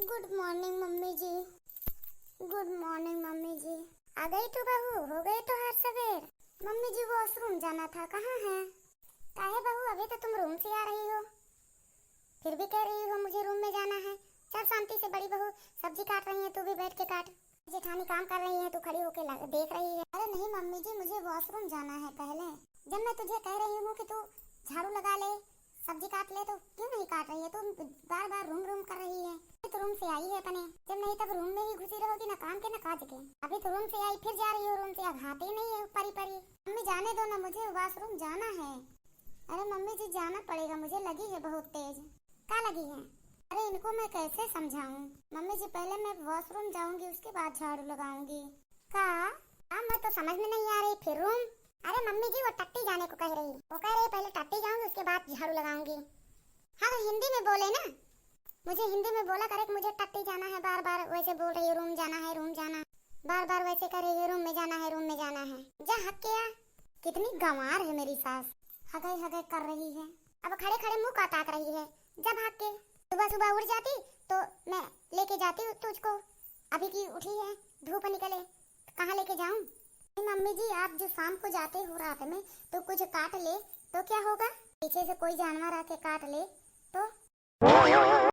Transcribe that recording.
Good morning mummy जी। Good morning mummy जी। आ गई तो बहू, हो गए तो हर सवेर। मम्मी जी वॉशरूम जाना था, कहाँ है? काहे बहू, अभी तो तुम रूम से आ रही हो, फिर भी कह रही हो मुझे रूम में जाना है। चल शांति से, बड़ी बहू सब्जी काट रही है, तू भी बैठ के काट। जेठानी काम कर रही है, तू खड़ी होके देख रही है। अरे नहीं मम्मी जी, मुझे वॉशरूम जाना है पहले। जब मैं तुझे कह रही हूँ कि तू झाड़ू लगा ले, सब्जी काट ले, तो क्यों नहीं काट रही है? तू बार बार रूम रूम कर रही है। तो रूम से आई है अपने, जब नहीं तब रूम में ही घुसी रहोगी, ना काम के ना काज के। अभी तो रूम से आई, फिर जा रही हो रूम से। अब हाथी नहीं है परी परी। मम्मी जाने दो ना, मुझे वॉशरूम जाना है। अरे मम्मी जी जाना पड़ेगा, मुझे लगी है बहुत तेज। क्या लगी है? अरे इनको मैं कैसे समझाऊं? मम्मी जी पहले मैं वॉशरूम जाऊंगी, उसके बाद झाड़ू लगाऊंगी। का? मैं तो समझ में नहीं आ रही, फिर रूम? अरे मम्मी जी वो टट्टी जाने को कह रही, वो कह रही पहले टट्टी जाऊंगी, उसके बाद झाड़ू लगाऊंगी। हाँ तो हिंदी में बोले ना, मुझे हिंदी में बोला करे कि मुझे टट्टी जाना है। बार बार वैसे बोल रही है रूम जाना है, रूम जाना। बार बार वैसे कर रही है रूम में जाना है, रूम में जाना है। जा हक किया। कितनी गंवार है मेरी सास, हगई हगई कर रही है। अब खड़े खड़े मुंह का ताक रही है। जब भाग के सुबह सुबह उठ जाती तो मैं लेके जाती तुझको। अभी की उठी है, धूप निकले, कहाँ लेके जाऊं? मम्मी जी आप जो शाम को जाते हो रात में, तो कुछ काट ले तो क्या होगा? पीछे से कोई जानवर आके काट ले तो